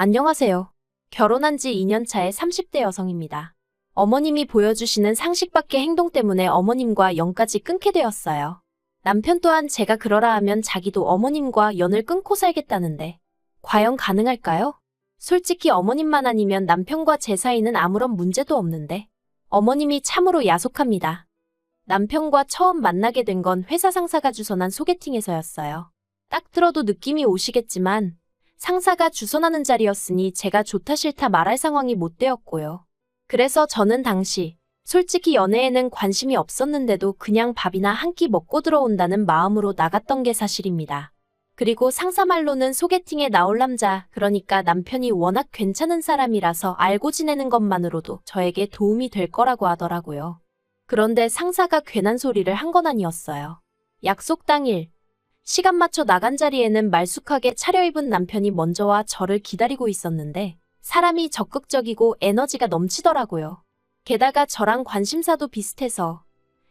안녕하세요. 결혼한 지 2년 차의 30대 여성입니다. 어머님이 보여주시는 상식 밖의 행동 때문에 어머님과 연까지 끊게 되었어요. 남편 또한 제가 그러라 하면 자기도 어머님과 연을 끊고 살겠다는데 과연 가능할까요? 솔직히 어머님만 아니면 남편과 제 사이는 아무런 문제도 없는데 어머님이 참으로 야속합니다. 남편과 처음 만나게 된 건 회사 상사가 주선한 소개팅에서였어요. 딱 들어도 느낌이 오시겠지만 상사가 주선하는 자리였으니 제가 좋다 싫다 말할 상황이 못 되었고요. 그래서 저는 당시 솔직히 연애에는 관심이 없었는데도 그냥 밥이나 한 끼 먹고 들어온다는 마음으로 나갔던 게 사실입니다. 그리고 상사 말로는 소개팅에 나올 남자, 그러니까 남편이 워낙 괜찮은 사람이라서 알고 지내는 것만으로도 저에게 도움이 될 거라고 하더라고요. 그런데 상사가 괜한 소리를 한 건 아니었어요. 약속 당일 시간 맞춰 나간 자리에는 말쑥하게 차려입은 남편이 먼저 와 저를 기다리고 있었는데 사람이 적극적이고 에너지가 넘치더라고요. 게다가 저랑 관심사도 비슷해서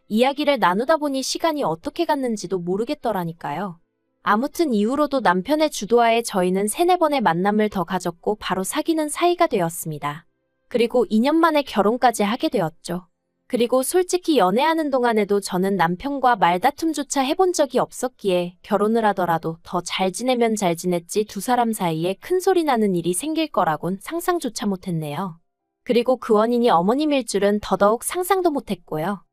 이야기를 나누다 보니 시간이 어떻게 갔는지도 모르겠더라니까요. 아무튼 이후로도 남편의 주도하에 저희는 3-4번의 만남을 더 가졌고 바로 사귀는 사이가 되었습니다. 그리고 2년 만에 결혼까지 하게 되었죠. 그리고 솔직히 연애하는 동안에도 저는 남편과 말다툼조차 해본 적이 없었기에 결혼을 하더라도 더 잘 지내면 잘 지냈지 두 사람 사이에 큰 소리 나는 일이 생길 거라곤 상상조차 못했네요. 그리고 그 원인이 어머님일 줄은 더더욱 상상도 못했고요.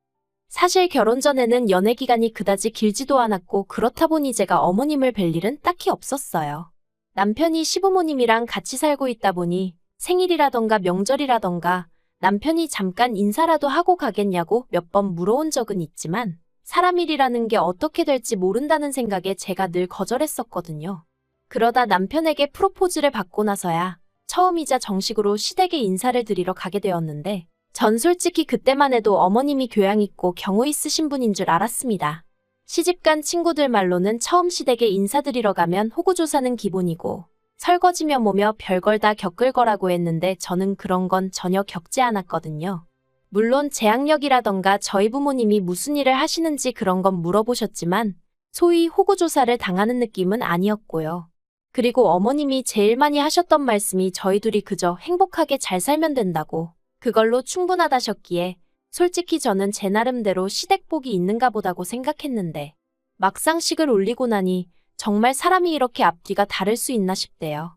사실 결혼 전에는 연애 기간이 그다지 길지도 않았고 그렇다 보니 제가 어머님을 뵐 일은 딱히 없었어요. 남편이 시부모님이랑 같이 살고 있다 보니 생일이라던가 명절이라던가 남편이 잠깐 인사라도 하고 가겠냐고 몇 번 물어온 적은 있지만 사람 일이라는 게 어떻게 될지 모른다는 생각에 제가 늘 거절했었거든요. 그러다 남편에게 프로포즈를 받고 나서야 처음이자 정식으로 시댁에 인사를 드리러 가게 되었는데 전 솔직히 그때만 해도 어머님이 교양 있고 경우 있으신 분인 줄 알았습니다. 시집간 친구들 말로는 처음 시댁에 인사드리러 가면 호구조사는 기본이고 설거지며 뭐며 별걸 다 겪을 거라고 했는데 저는 그런 건 전혀 겪지 않았거든요. 물론 재학력이라던가 저희 부모님이 무슨 일을 하시는지 그런 건 물어보셨지만 소위 호구조사를 당하는 느낌은 아니었고요. 그리고 어머님이 제일 많이 하셨던 말씀이 저희 둘이 그저 행복하게 잘 살면 된다고 그걸로 충분하다셨기에 솔직히 저는 제 나름대로 시댁복이 있는가 보다고 생각했는데 막상 식을 올리고 나니 정말 사람이 이렇게 앞뒤가 다를 수 있나 싶대요.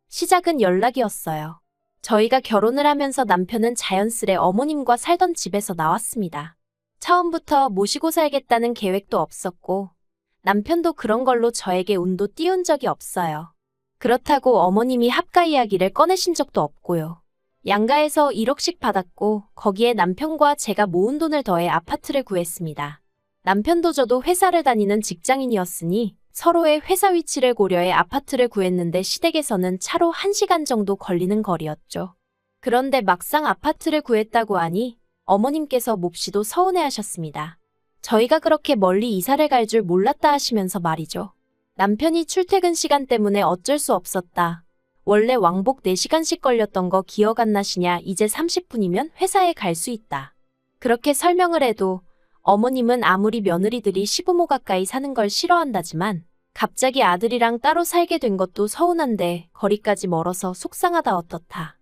시작은 연락이었어요. 저희가 결혼을 하면서 남편은 자연스레 어머님과 살던 집에서 나왔습니다. 처음부터 모시고 살겠다는 계획도 없었고 남편도 그런 걸로 저에게 운도 띄운 적이 없어요. 그렇다고 어머님이 합가 이야기를 꺼내신 적도 없고요. 양가에서 1억씩 받았고 거기에 남편과 제가 모은 돈을 더해 아파트를 구했습니다. 남편도 저도 회사를 다니는 직장인이었으니 서로의 회사 위치를 고려해 아파트를 구했는데 시댁에서는 차로 1시간 정도 걸리는 거리였죠. 그런데 막상 아파트를 구했다고 하니 어머님께서 몹시도 서운해하셨습니다. 저희가 그렇게 멀리 이사를 갈 줄 몰랐다 하시면서 말이죠. 남편이 출퇴근 시간 때문에 어쩔 수 없었다. 원래 왕복 4시간씩 걸렸던 거 기억 안 나시냐? 이제 30분이면 회사에 갈 수 있다. 그렇게 설명을 해도 어머님은 아무리 며느리들이 시부모 가까이 사는 걸 싫어한다지만 갑자기 아들이랑 따로 살게 된 것도 서운한데 거리까지 멀어서 속상하다 어떻다.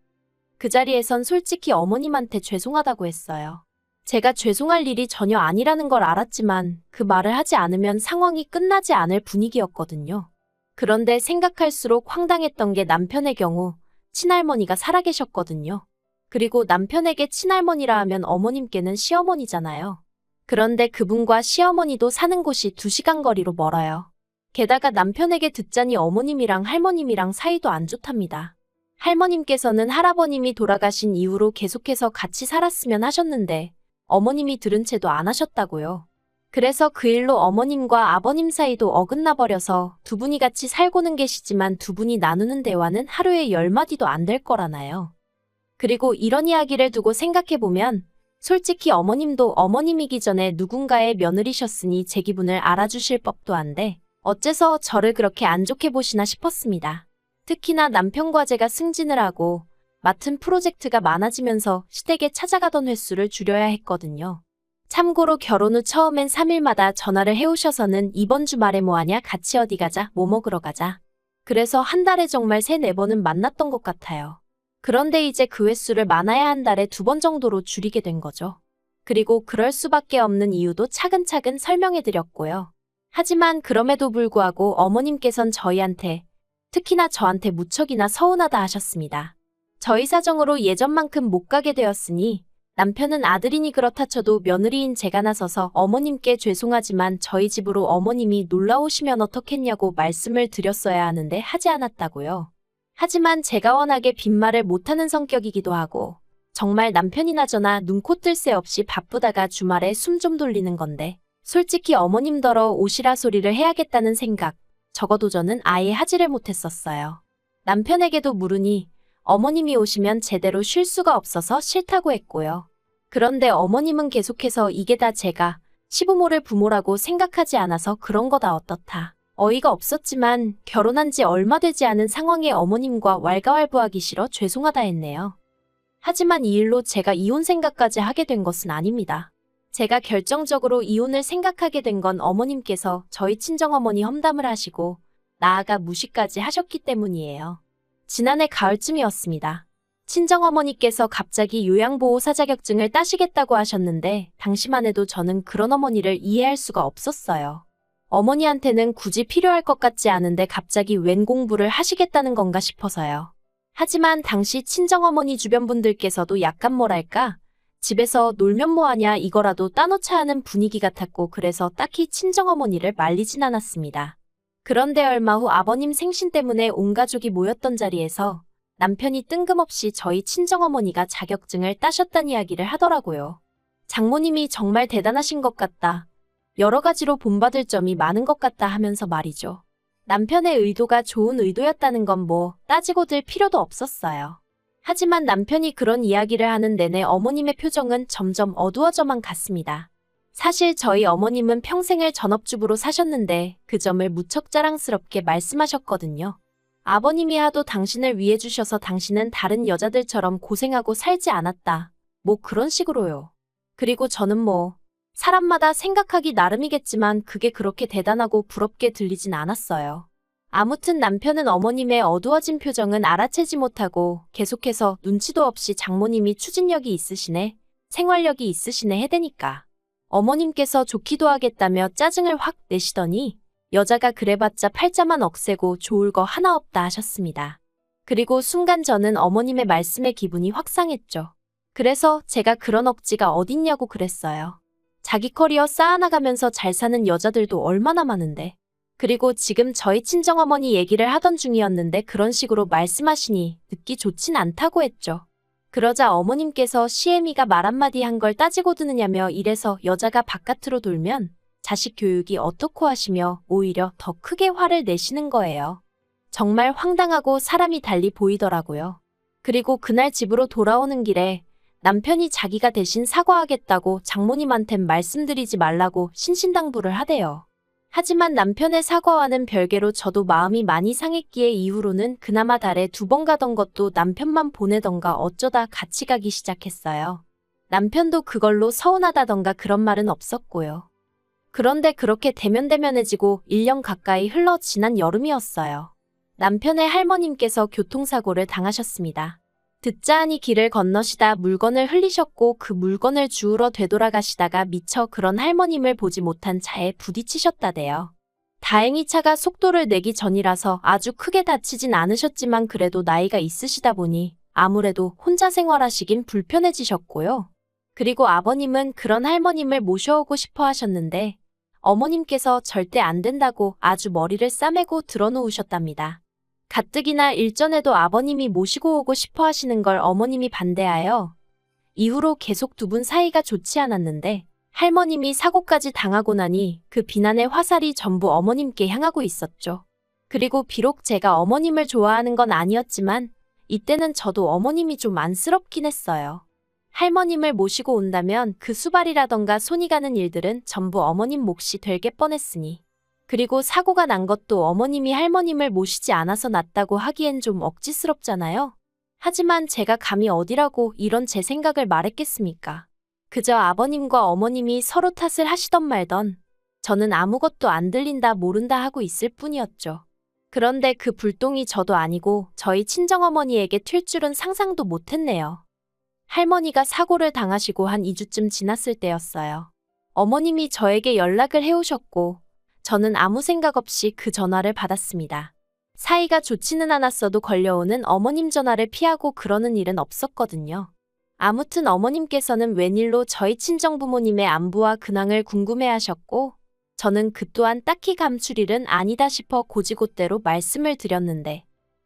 그 자리에선 솔직히 어머님한테 죄송하다고 했어요. 제가 죄송할 일이 전혀 아니라는 걸 알았지만 그 말을 하지 않으면 상황이 끝나지 않을 분위기였거든요. 그런데 생각할수록 황당했던 게 남편의 경우 친할머니가 살아계셨거든요. 그리고 남편에게 친할머니라 하면 어머님께는 시어머니잖아요. 그런데 그분과 시어머니도 사는 곳이 2시간 거리로 멀어요. 게다가 남편에게 듣자니 어머님이랑 할머님이랑 사이도 안 좋답니다. 할머님께서는 할아버님이 돌아가신 이후로 계속해서 같이 살았으면 하셨는데 어머님이 들은 채도 안 하셨다고요. 그래서 그 일로 어머님과 아버님 사이도 어긋나 버려서 두 분이 같이 살고는 계시지만 두 분이 나누는 대화는 하루에 10마디도 안 될 거라나요. 그리고 이런 이야기를 두고 생각해보면 솔직히 어머님도 어머님이기 전에 누군가의 며느리셨으니 제 기분을 알아주실 법도 한데 어째서 저를 그렇게 안 좋게 보시나 싶었습니다. 특히나 남편과 제가 승진을 하고 맡은 프로젝트가 많아지면서 시댁에 찾아가던 횟수를 줄여야 했거든요. 참고로 결혼 후 처음엔 3일마다 전화를 해오셔서는 이번 주말에 뭐하냐? 같이 어디 가자? 뭐 먹으러 가자? 그래서 한 달에 정말 3-4번은 만났던 것 같아요. 그런데 이제 그 횟수를 많아야 한 달에 2번 정도로 줄이게 된 거죠. 그리고 그럴 수밖에 없는 이유도 차근차근 설명해 드렸고요. 하지만 그럼에도 불구하고 어머님께선 저희한테, 특히나 저한테 무척이나 서운하다 하셨습니다. 저희 사정으로 예전만큼 못 가게 되었으니 남편은 아들이니 그렇다 쳐도 며느리인 제가 나서서 어머님께 죄송하지만 저희 집으로 어머님이 놀러 오시면 어떻겠냐고 말씀을 드렸어야 하는데 하지 않았다고요. 하지만 제가 워낙에 빈말을 못하는 성격이기도 하고 정말 남편이나 저나 눈코 뜰 새 없이 바쁘다가 주말에 숨 좀 돌리는 건데 솔직히 어머님더러 오시라 소리를 해야겠다는 생각, 적어도 저는 아예 하지를 못했었어요. 남편에게도 물으니 어머님이 오시면 제대로 쉴 수가 없어서 싫다고 했고요. 그런데 어머님은 계속해서 이게 다 제가 시부모를 부모라고 생각하지 않아서 그런 거다 어떻다. 어이가 없었지만 결혼한 지 얼마 되지 않은 상황에 어머님과 왈가왈부하기 싫어 죄송하다 했네요. 하지만 이 일로 제가 이혼 생각까지 하게 된 것은 아닙니다. 제가 결정적으로 이혼을 생각하게 된 건 어머님께서 저희 친정어머니 험담을 하시고 나아가 무시까지 하셨기 때문이에요. 지난해 가을쯤이었습니다. 친정어머니께서 갑자기 요양보호사 자격증을 따시겠다고 하셨는데 당시만 해도 저는 그런 어머니를 이해할 수가 없었어요. 어머니한테는 굳이 필요할 것 같지 않은데 갑자기 웬 공부를 하시겠다는 건가 싶어서요. 하지만 당시 친정어머니 주변 분들께서도 약간 뭐랄까 집에서 놀면 뭐하냐 이거라도 따놓자 하는 분위기 같았고 그래서 딱히 친정어머니를 말리진 않았습니다. 그런데 얼마 후 아버님 생신 때문에 온 가족이 모였던 자리에서 남편이 뜬금없이 저희 친정어머니가 자격증을 따셨다는 이야기를 하더라고요. 장모님이 정말 대단하신 것 같다. 여러 가지로 본받을 점이 많은 것 같다 하면서 말이죠. 남편의 의도가 좋은 의도였다는 건 뭐 따지고 들 필요도 없었어요. 하지만 남편이 그런 이야기를 하는 내내 어머님의 표정은 점점 어두워져만 갔습니다. 사실 저희 어머님은 평생을 전업주부로 사셨는데 그 점을 무척 자랑스럽게 말씀하셨거든요. 아버님이 하도 당신을 위해 주셔서 당신은 다른 여자들처럼 고생하고 살지 않았다. 뭐 그런 식으로요. 그리고 저는 뭐 사람마다 생각하기 나름이겠지만 그게 그렇게 대단하고 부럽게 들리진 않았어요. 아무튼 남편은 어머님의 어두워진 표정은 알아채지 못하고 계속해서 눈치도 없이 장모님이 추진력이 있으시네, 생활력이 있으시네 해대니까 어머님께서 좋기도 하겠다며 짜증을 확 내시더니 여자가 그래봤자 팔자만 억세고 좋을 거 하나 없다 하셨습니다. 그리고 순간 저는 어머님의 말씀에 기분이 확 상했죠. 그래서 제가 그런 억지가 어딨냐고 그랬어요. 자기 커리어 쌓아나가면서 잘 사는 여자들도 얼마나 많은데. 그리고 지금 저희 친정어머니 얘기를 하던 중이었는데 그런 식으로 말씀하시니 듣기 좋진 않다고 했죠. 그러자 어머님께서 시애미가 말 한마디 한 걸 따지고 드느냐며 이래서 여자가 바깥으로 돌면 자식 교육이 어떻고 하시며 오히려 더 크게 화를 내시는 거예요. 정말 황당하고 사람이 달리 보이더라고요. 그리고 그날 집으로 돌아오는 길에 남편이 자기가 대신 사과하겠다고 장모님한텐 말씀드리지 말라고 신신당부를 하대요. 하지만 남편의 사과와는 별개로 저도 마음이 많이 상했기에 이후로는 그나마 달에 2번 가던 것도 남편만 보내던가 어쩌다 같이 가기 시작했어요. 남편도 그걸로 서운하다던가 그런 말은 없었고요. 그런데 그렇게 대면대면해지고 1년 가까이 흘러 지난 여름이었어요. 남편의 할머님께서 교통사고를 당하셨습니다. 듣자 하니 길을 건너시다 물건을 흘리셨고 그 물건을 주우러 되돌아가시다가 미처 그런 할머님을 보지 못한 차에 부딪히셨다대요. 다행히 차가 속도를 내기 전이라서 아주 크게 다치진 않으셨지만 그래도 나이가 있으시다 보니 아무래도 혼자 생활하시긴 불편해지셨고요. 그리고 아버님은 그런 할머님을 모셔오고 싶어 하셨는데 어머님께서 절대 안 된다고 아주 머리를 싸매고 들어놓으셨답니다. 가뜩이나 일전에도 아버님이 모시고 오고 싶어 하시는 걸 어머님이 반대하여 이후로 계속 2분 사이가 좋지 않았는데 할머님이 사고까지 당하고 나니 그 비난의 화살이 전부 어머님께 향하고 있었죠. 그리고 비록 제가 어머님을 좋아하는 건 아니었지만 이때는 저도 어머님이 좀 안쓰럽긴 했어요. 할머님을 모시고 온다면 그 수발이라던가 손이 가는 일들은 전부 어머님 몫이 되게 뻔했으니 그리고 사고가 난 것도 어머님이 할머님을 모시지 않아서 났다고 하기엔 좀 억지스럽잖아요. 하지만 제가 감히 어디라고 이런 제 생각을 말했겠습니까? 그저 아버님과 어머님이 서로 탓을 하시던 말던 저는 아무것도 안 들린다 모른다 하고 있을 뿐이었죠. 그런데 그 불똥이 저도 아니고 저희 친정어머니에게 튈 줄은 상상도 못했네요. 할머니가 사고를 당하시고 한 2주쯤 지났을 때였어요. 어머님이 저에게 연락을 해오셨고 저는 아무 생각 없이 그 전화를 받았습니다. 사이가 좋지는 않았어도 걸려오는 어머님 전화를 피하고 그러는 일은 없었거든요. 아무튼 어머님께서는 웬일로 저희 친정부모님의 안부와 근황을 궁금해하셨고 저는 그 또한 딱히 감출 일은 아니다 싶어 고지곳대로 말씀을 드렸는데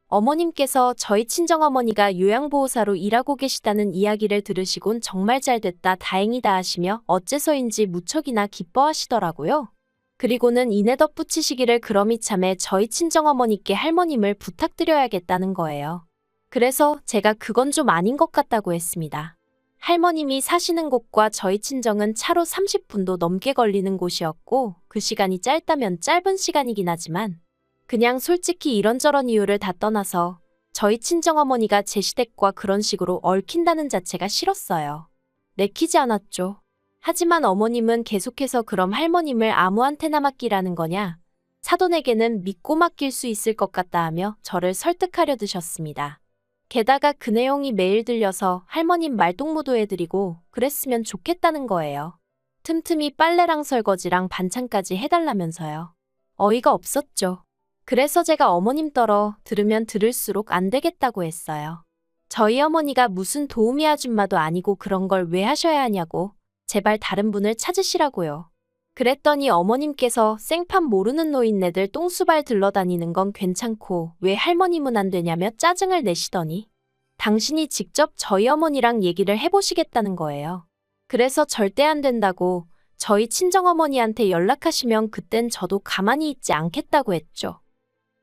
어머님께서 저희 친정어머니가 요양보호사로 일하고 계시다는 이야기를 들으시곤 정말 잘됐다 다행이다 하시며 어째서인지 무척이나 기뻐하시더라고요. 그리고는 이내 덧붙이시기를 그럼 이참에 저희 친정어머니께 할머님을 부탁드려야겠다는 거예요. 그래서 제가 그건 좀 아닌 것 같다고 했습니다. 할머님이 사시는 곳과 저희 친정은 차로 30분도 넘게 걸리는 곳이었고 그 시간이 짧다면 짧은 시간이긴 하지만 그냥 솔직히 이런저런 이유를 다 떠나서 저희 친정어머니가 제 시댁과 그런 식으로 얽힌다는 자체가 싫었어요. 내키지 않았죠. 하지만 어머님은 계속해서 그럼 할머님을 아무한테나 맡기라는 거냐? 사돈에게는 믿고 맡길 수 있을 것 같다 하며 저를 설득하려 드셨습니다. 게다가 그 내용이 매일 들려서 할머님 말동무도 해드리고 그랬으면 좋겠다는 거예요. 틈틈이 빨래랑 설거지랑 반찬까지 해달라면서요. 어이가 없었죠. 그래서 제가 어머님 떨어 들으면 들을수록 안 되겠다고 했어요. 저희 어머니가 무슨 도우미 아줌마도 아니고 그런 걸 왜 하셔야 하냐고 제발 다른 분을 찾으시라고요. 그랬더니 어머님께서 생판 모르는 노인네들 똥수발 들러다니는 건 괜찮고 왜 할머님은 안 되냐며 짜증을 내시더니 당신이 직접 저희 어머니랑 얘기를 해보시겠다는 거예요. 그래서 절대 안 된다고 저희 친정어머니한테 연락하시면 그땐 저도 가만히 있지 않겠다고 했죠.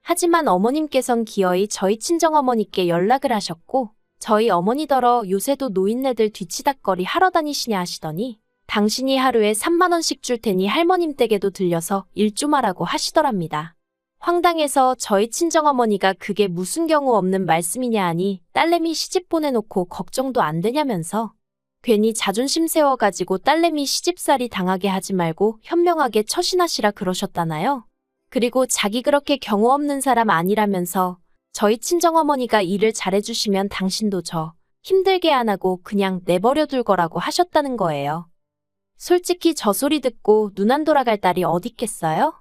하지만 어머님께선 기어이 저희 친정어머니께 연락을 하셨고 저희 어머니더러 요새도 노인네들 뒤치다꺼리 하러 다니시냐 하시더니 당신이 하루에 3만 원씩 줄 테니 할머님 댁에도 들려서 일 좀 하라고 하시더랍니다. 황당해서 저희 친정어머니가 그게 무슨 경우 없는 말씀이냐 하니 딸내미 시집 보내놓고 걱정도 안 되냐면서 괜히 자존심 세워가지고 딸내미 시집살이 당하게 하지 말고 현명하게 처신하시라 그러셨다나요? 그리고 자기 그렇게 경우 없는 사람 아니라면서 저희 친정어머니가 일을 잘해주시면 당신도 저 힘들게 안 하고 그냥 내버려 둘 거라고 하셨다는 거예요. 솔직히 저 소리 듣고 눈 안 돌아갈 딸이 어딨겠어요?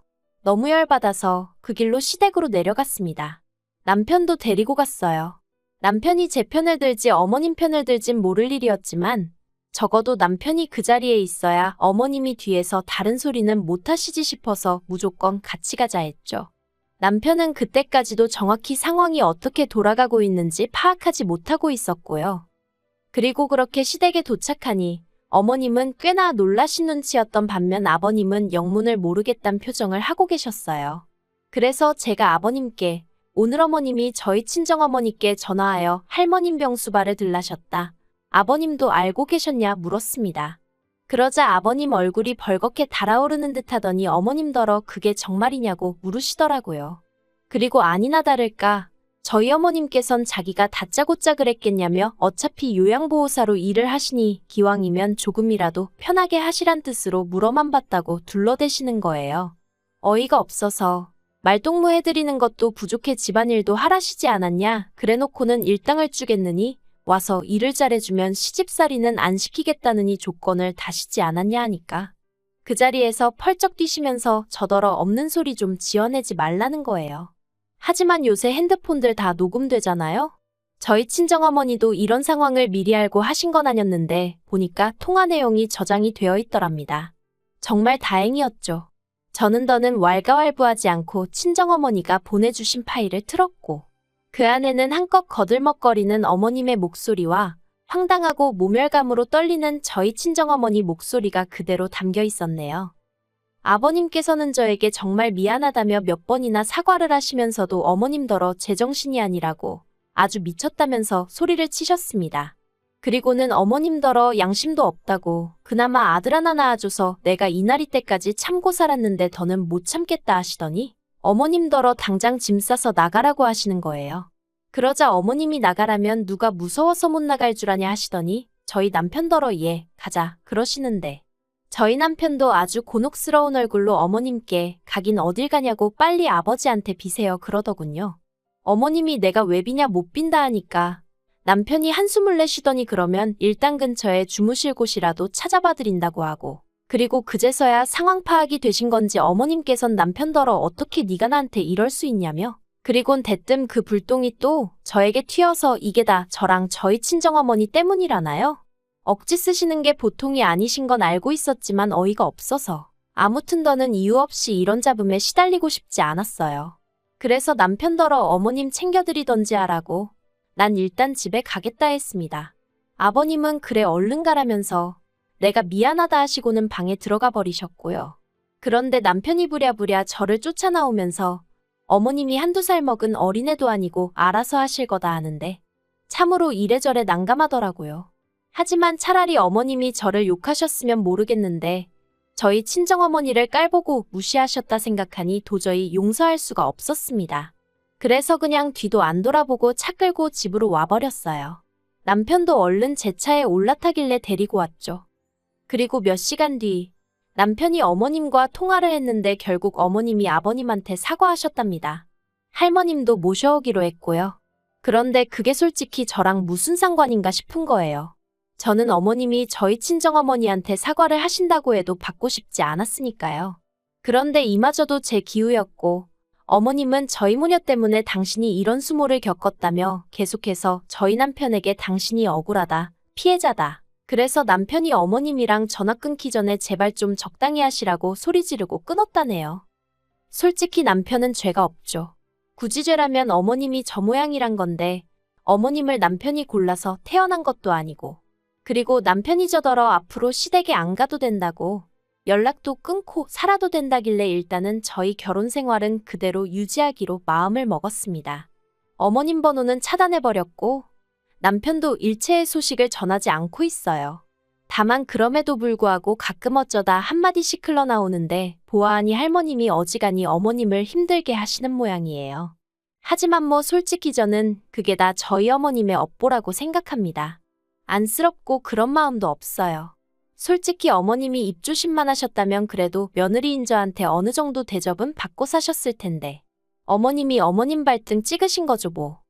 너무 열받아서 그 길로 시댁으로 내려갔습니다. 남편도 데리고 갔어요. 남편이 제 편을 들지 어머님 편을 들진 모를 일이었지만 적어도 남편이 그 자리에 있어야 어머님이 뒤에서 다른 소리는 못하시지 싶어서 무조건 같이 가자 했죠. 남편은 그때까지도 정확히 상황이 어떻게 돌아가고 있는지 파악하지 못하고 있었고요. 그리고 그렇게 시댁에 도착하니 어머님은 꽤나 놀라신 눈치였던 반면 아버님은 영문을 모르겠단 표정을 하고 계셨어요. 그래서 제가 아버님께 오늘 어머님이 저희 친정어머니께 전화하여 할머님 병수발을 들라셨다. 아버님도 알고 계셨냐 물었습니다. 그러자 아버님 얼굴이 벌겋게 달아오르는 듯 하더니 어머님더러 그게 정말이냐고 물으시더라고요. 그리고 아니나 다를까 저희 어머님께선 자기가 다짜고짜 그랬겠냐며 어차피 요양보호사로 일을 하시니 기왕이면 조금이라도 편하게 하시란 뜻으로 물어만 봤다고 둘러대시는 거예요. 어이가 없어서 말동무 해드리는 것도 부족해 집안일도 하라시지 않았냐 그래놓고는 일당을 주겠느니 와서 일을 잘해주면 시집살이는 안 시키겠다느니 조건을 다시지 않았냐 하니까 그 자리에서 펄쩍 뛰시면서 저더러 없는 소리 좀 지어내지 말라는 거예요. 하지만 요새 핸드폰들 다 녹음되잖아요? 저희 친정어머니도 이런 상황을 미리 알고 하신 건 아니었는데 보니까 통화 내용이 저장이 되어 있더랍니다. 정말 다행이었죠. 저는 더는 왈가왈부하지 않고 친정어머니가 보내주신 파일을 틀었고 그 안에는 한껏 거들먹거리는 어머님의 목소리와 황당하고 모멸감으로 떨리는 저희 친정어머니 목소리가 그대로 담겨 있었네요. 아버님께서는 저에게 정말 미안하다며 몇 번이나 사과를 하시면서도 어머님더러 제정신이 아니라고 아주 미쳤다면서 소리를 치셨습니다. 그리고는 어머님더러 양심도 없다고 그나마 아들 하나 낳아줘서 내가 이날이 때까지 참고 살았는데 더는 못 참겠다 하시더니 어머님더러 당장 짐 싸서 나가라고 하시는 거예요. 그러자 어머님이 나가라면 누가 무서워서 못 나갈 줄 아냐 하시더니 저희 남편더러 예, 가자 그러시는데 저희 남편도 아주 곤혹스러운 얼굴로 어머님께 가긴 어딜 가냐고 빨리 아버지한테 비세요 그러더군요. 어머님이 내가 왜 비냐 못 빈다 하니까 남편이 한숨을 내쉬더니 그러면 일단 근처에 주무실 곳이라도 찾아봐 드린다고 하고, 그리고 그제서야 상황 파악이 되신 건지 어머님께선 남편더러 어떻게 네가 나한테 이럴 수 있냐며, 그리곤 대뜸 그 불똥이 또 저에게 튀어서 이게 다 저랑 저희 친정어머니 때문이라나요? 억지 쓰시는 게 보통이 아니신 건 알고 있었지만 어이가 없어서 아무튼 더는 이유 없이 이런 잡음에 시달리고 싶지 않았어요. 그래서 남편더러 어머님 챙겨드리던지 하라고 난 일단 집에 가겠다 했습니다. 아버님은 그래 얼른 가라면서 내가 미안하다 하시고는 방에 들어가 버리셨고요. 그런데 남편이 부랴부랴 저를 쫓아나오면서 어머님이 한두 살 먹은 어린애도 아니고 알아서 하실 거다 하는데 참으로 이래저래 난감하더라고요. 하지만 차라리 어머님이 저를 욕하셨으면 모르겠는데 저희 친정어머니를 깔보고 무시하셨다 생각하니 도저히 용서할 수가 없었습니다. 그래서 그냥 뒤도 안 돌아보고 차 끌고 집으로 와버렸어요. 남편도 얼른 제 차에 올라타길래 데리고 왔죠. 그리고 몇 시간 뒤 남편이 어머님과 통화를 했는데 결국 어머님이 아버님한테 사과하셨답니다. 할머님도 모셔오기로 했고요. 그런데 그게 솔직히 저랑 무슨 상관인가 싶은 거예요. 저는 어머님이 저희 친정어머니한테 사과를 하신다고 해도 받고 싶지 않았으니까요. 그런데 이마저도 제 기우였고 어머님은 저희 모녀 때문에 당신이 이런 수모를 겪었다며 계속해서 저희 남편에게 당신이 억울하다, 피해자다. 그래서 남편이 어머님이랑 전화 끊기 전에 제발 좀 적당히 하시라고 소리 지르고 끊었다네요. 솔직히 남편은 죄가 없죠. 굳이 죄라면 어머님이 저 모양이란 건데 어머님을 남편이 골라서 태어난 것도 아니고, 그리고 남편이 저더러 앞으로 시댁에 안 가도 된다고 연락도 끊고 살아도 된다길래 일단은 저희 결혼 생활은 그대로 유지하기로 마음을 먹었습니다. 어머님 번호는 차단해버렸고 남편도 일체의 소식을 전하지 않고 있어요. 다만 그럼에도 불구하고 가끔 어쩌다 한마디씩 흘러나오는데 보아하니 할머님이 어지간히 어머님을 힘들게 하시는 모양이에요. 하지만 뭐 솔직히 저는 그게 다 저희 어머님의 업보라고 생각합니다. 안쓰럽고 그런 마음도 없어요. 솔직히 어머님이 입조심만 하셨다면 그래도 며느리인 저한테 어느 정도 대접은 받고 사셨을 텐데 어머님이 어머님 발등 찍으신 거죠 뭐.